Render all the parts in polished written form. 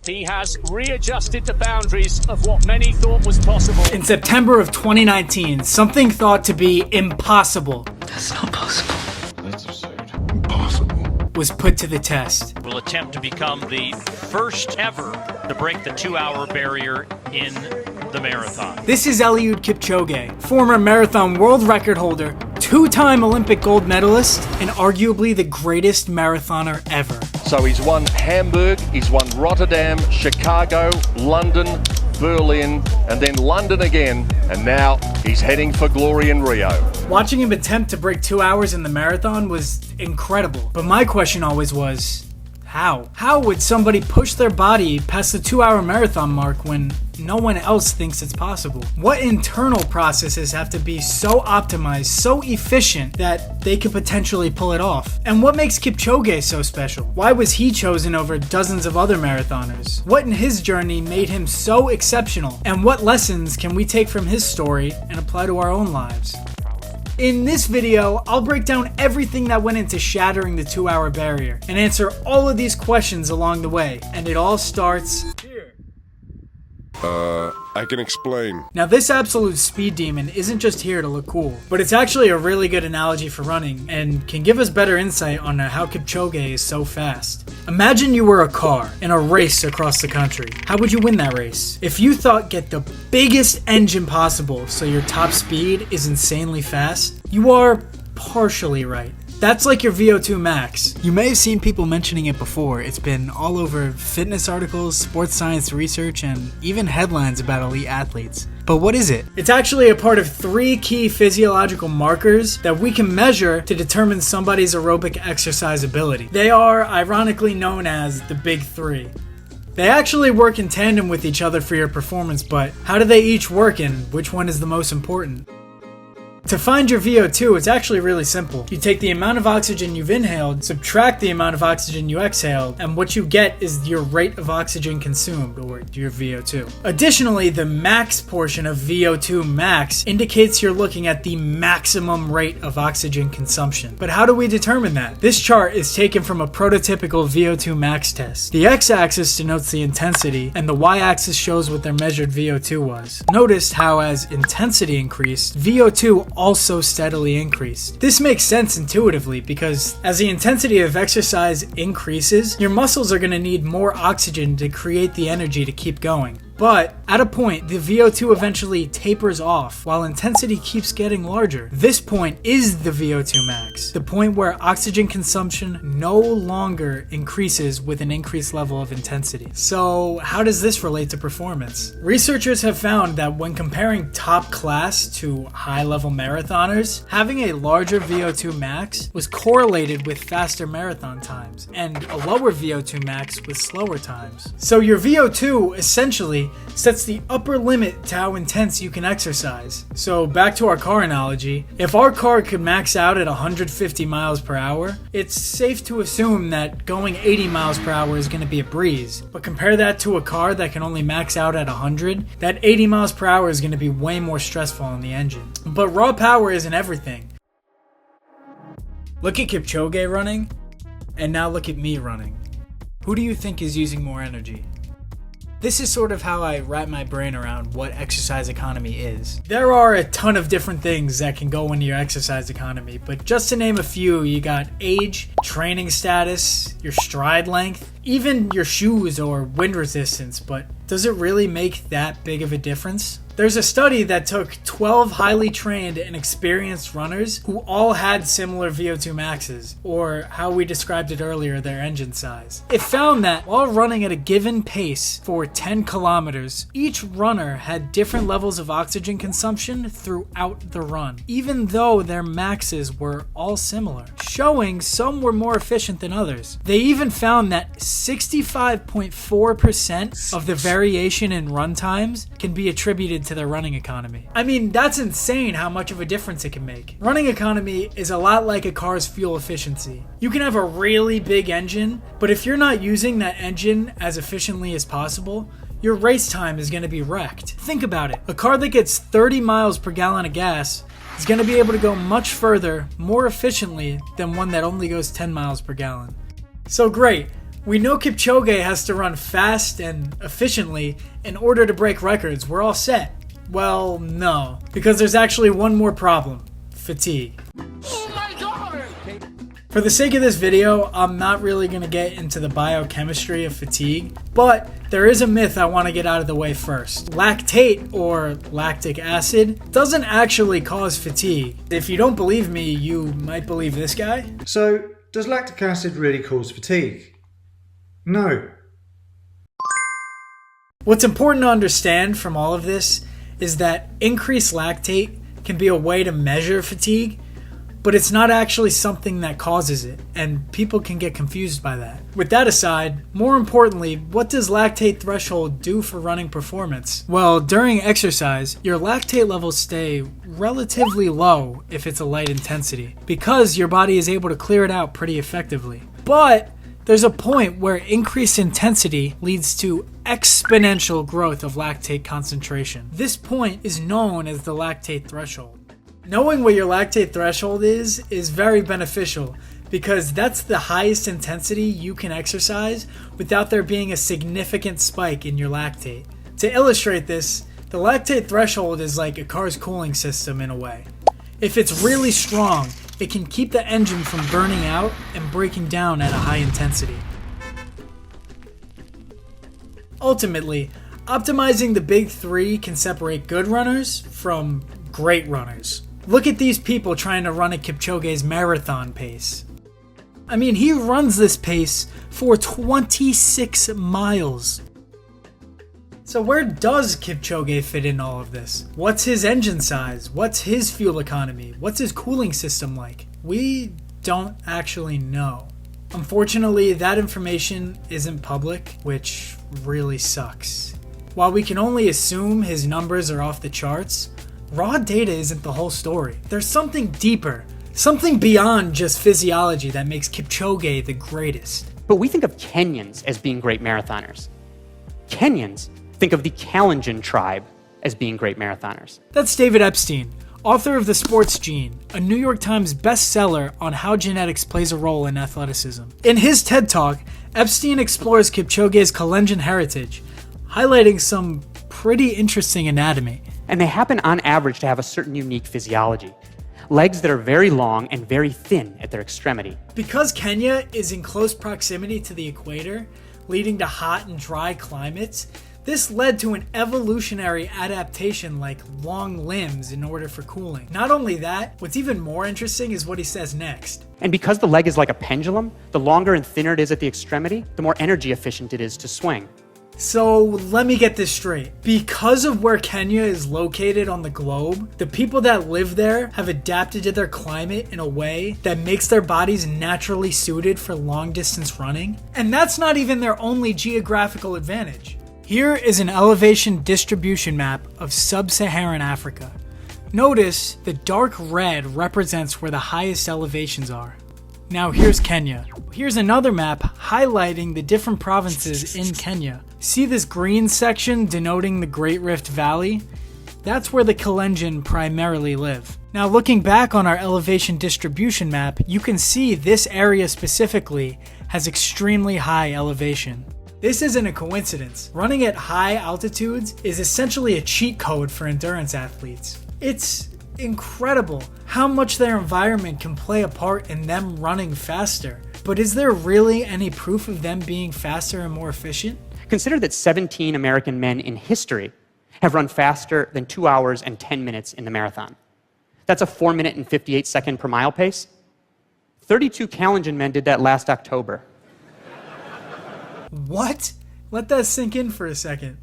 He has readjusted the boundaries of what many thought was possible. In September of 2019, something thought to be impossible That's not possible. That's absurd. Impossible. was put to the test. Will attempt to become the first ever to break the 2-hour barrier in the marathon. This is Eliud Kipchoge, former marathon world record holder, 2-time Olympic gold medalist, and arguably the greatest marathoner ever. So he's won Hamburg, he's won Rotterdam, Chicago, London, Berlin, and then London again, and now he's heading for glory in Rio. Watching him attempt to break 2 hours in the marathon was incredible, but my question always was, how? How would somebody push their body past the 2-hour marathon mark when no one else thinks it's possible? What internal processes have to be so optimized, so efficient that they could potentially pull it off? And what makes Kipchoge so special? Why was he chosen over dozens of other marathoners? What in his journey made him so exceptional? And what lessons can we take from his story and apply to our own lives? In this video, I'll break down everything that went into shattering the 2-hour barrier and answer all of these questions along the way. And it all starts here. I can explain. Now, this absolute speed demon isn't just here to look cool, but it's actually a really good analogy for running and can give us better insight on how Kipchoge is so fast. Imagine you were a car in a race across the country. How would you win that race? If you thought get the biggest engine possible so your top speed is insanely fast, you are partially right. That's like your VO2 max. You may have seen people mentioning it before. It's been all over fitness articles, sports science research, and even headlines about elite athletes. But what is it? It's actually a part of 3 key physiological markers that we can measure to determine somebody's aerobic exercise ability. They are ironically known as the Big 3. They actually work in tandem with each other for your performance, but how do they each work and which one is the most important? To find your VO2, it's actually really simple. You take the amount of oxygen you've inhaled, subtract the amount of oxygen you exhaled, and what you get is your rate of oxygen consumed, or your VO2. Additionally, the max portion of VO2 max indicates you're looking at the maximum rate of oxygen consumption. But how do we determine that? This chart is taken from a prototypical VO2 max test. The x-axis denotes the intensity, and the y-axis shows what their measured VO2 was. Notice how as intensity increased, VO2 also steadily increased. This makes sense intuitively because as the intensity of exercise increases, your muscles are going to need more oxygen to create the energy to keep going. But at a point, the VO2 eventually tapers off while intensity keeps getting larger. This point is the VO2 max, the point where oxygen consumption no longer increases with an increased level of intensity. So how does this relate to performance? Researchers have found that when comparing top class to high-level marathoners, having a larger VO2 max was correlated with faster marathon times, and a lower VO2 max with slower times. So your VO2 essentially sets the upper limit to how intense you can exercise. So back to our car analogy, if our car could max out at 150 miles per hour, it's safe to assume that going 80 miles per hour is going to be a breeze. But compare that to a car that can only max out at 100, that 80 miles per hour is going to be way more stressful on the engine. But raw power isn't everything. Look at Kipchoge running, and now look at me running. Who do you think is using more energy? This is sort of how I wrap my brain around what exercise economy is. There are a ton of different things that can go into your exercise economy, but just to name a few, you got age, training status, your stride length, even your shoes or wind resistance, but does it really make that big of a difference? There's a study that took 12 highly trained and experienced runners who all had similar VO2 maxes, or how we described it earlier, their engine size. It found that while running at a given pace for 10 kilometers, each runner had different levels of oxygen consumption throughout the run, even though their maxes were all similar, showing some were more efficient than others. They even found that 65.4% of the variation in run times can be attributed to their running economy. I mean, that's insane how much of a difference it can make. Running economy is a lot like a car's fuel efficiency. You can have a really big engine, but if you're not using that engine as efficiently as possible, your race time is going to be wrecked. Think about it. A car that gets 30 miles per gallon of gas is going to be able to go much further, more efficiently than one that only goes 10 miles per gallon. So great. We know Kipchoge has to run fast and efficiently in order to break records. We're all set. Well, no, because there's actually one more problem: fatigue. For the sake of this video, I'm not really going to get into the biochemistry of fatigue, but there is a myth I want to get out of the way first. Lactate, or lactic acid, doesn't actually cause fatigue. If you don't believe me, you might believe this guy. So, does lactic acid really cause fatigue? No. What's important to understand from all of this is that increased lactate can be a way to measure fatigue, but it's not actually something that causes it, and people can get confused by that. With that aside, more importantly, what does lactate threshold do for running performance? Well, during exercise, your lactate levels stay relatively low if it's a light intensity, because your body is able to clear it out pretty effectively. But there's a point where increased intensity leads to exponential growth of lactate concentration. This point is known as the lactate threshold. Knowing what your lactate threshold is very beneficial, because that's the highest intensity you can exercise without there being a significant spike in your lactate. To illustrate this, the lactate threshold is like a car's cooling system in a way. If it's really strong, it can keep the engine from burning out and breaking down at a high intensity. Ultimately, optimizing the big three can separate good runners from great runners. Look at these people trying to run at Kipchoge's marathon pace. I mean, he runs this pace for 26 miles. So where does Kipchoge fit in all of this? What's his engine size? What's his fuel economy? What's his cooling system like? We don't actually know. Unfortunately, that information isn't public, which really sucks. While we can only assume his numbers are off the charts, raw data isn't the whole story. There's something deeper, something beyond just physiology that makes Kipchoge the greatest. But we think of Kenyans as being great marathoners. Kenyans think of the Kalenjin tribe as being great marathoners. That's David Epstein, author of The Sports Gene, a New York Times bestseller on how genetics plays a role in athleticism. In his TED Talk, Epstein explores Kipchoge's Kalenjin heritage, highlighting some pretty interesting anatomy. And they happen on average to have a certain unique physiology. Legs that are very long and very thin at their extremity. Because Kenya is in close proximity to the equator, leading to hot and dry climates, this led to an evolutionary adaptation like long limbs in order for cooling. Not only that, what's even more interesting is what he says next. And because the leg is like a pendulum, the longer and thinner it is at the extremity, the more energy efficient it is to swing. So let me get this straight. Because of where Kenya is located on the globe, the people that live there have adapted to their climate in a way that makes their bodies naturally suited for long distance running. And that's not even their only geographical advantage. Here is an elevation distribution map of sub-Saharan Africa. Notice the dark red represents where the highest elevations are. Now here's Kenya. Here's another map highlighting the different provinces in Kenya. See this green section denoting the Great Rift Valley? That's where the Kalenjin primarily live. Now looking back on our elevation distribution map, you can see this area specifically has extremely high elevation. This isn't a coincidence. Running at high altitudes is essentially a cheat code for endurance athletes. It's incredible how much their environment can play a part in them running faster. But is there really any proof of them being faster and more efficient? Consider that 17 American men in history have run faster than 2 hours and 10 minutes in the marathon. That's a 4 minute and 58 second per mile pace. 32 Kalenjin men did that last October. What? Let that sink in for a second.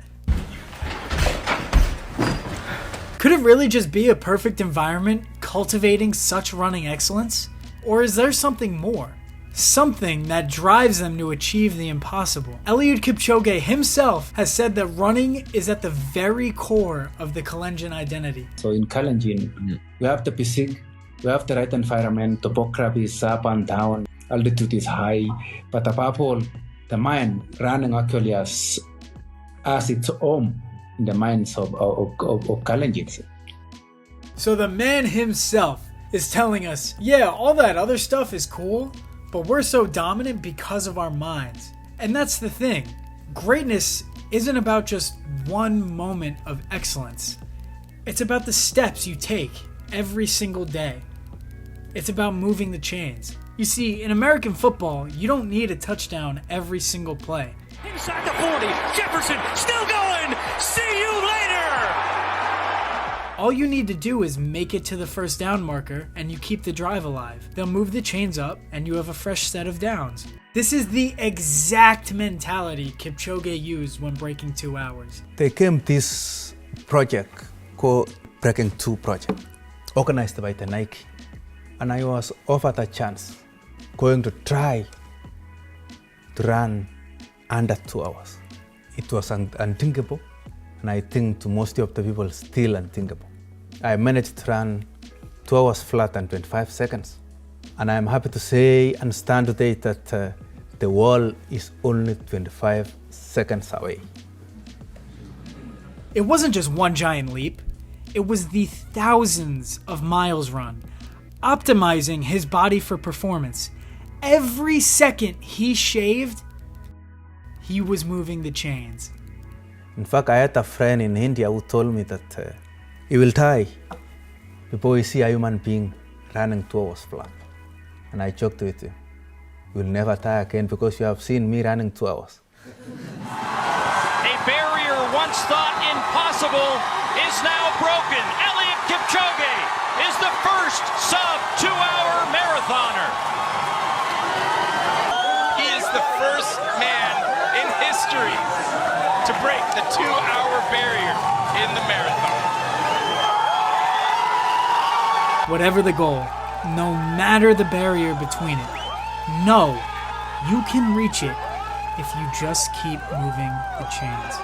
Could it really just be a perfect environment cultivating such running excellence? Or is there something more? Something that drives them to achieve the impossible. Eliud Kipchoge himself has said that running is at the very core of the Kalenjin identity. So in Kalenjin, we have the physique, we have the right environment, topography is up and down, altitude is high, but above all, the mind running actually as its own in the minds of Kalenjins. So the man himself is telling us, yeah, all that other stuff is cool, but we're so dominant because of our minds. And that's the thing. Greatness isn't about just one moment of excellence. It's about the steps you take every single day. It's about moving the chains. You see, in American football, you don't need a touchdown every single play. Inside the 40, Jefferson still going. See you later. All you need to do is make it to the first down marker and you keep the drive alive. They'll move the chains up and you have a fresh set of downs. This is the exact mentality Kipchoge used when breaking 2 hours. They came this project called Breaking 2 Project, organized by the Nike. And I was offered a chance going to try to run under 2 hours. It was unthinkable, and I think to most of the people still unthinkable. I managed to run 2 hours flat and 25 seconds. And I'm happy to say and stand today that the world is only 25 seconds away. It wasn't just one giant leap. It was the thousands of miles run, optimizing his body for performance. Every second he shaved, he was moving the chains. In fact, I had a friend in India who told me that you will die before you see a human being running 2 hours flat. And I joked with him, you will never die again because you have seen me running 2 hours. A barrier once thought impossible is now broken. Eliud Kipchoge is the first sub-2-hour marathoner. He is the first man in history to break the 2-hour barrier in the marathon. Whatever the goal, no matter the barrier between it, know you can reach it if you just keep moving the chains.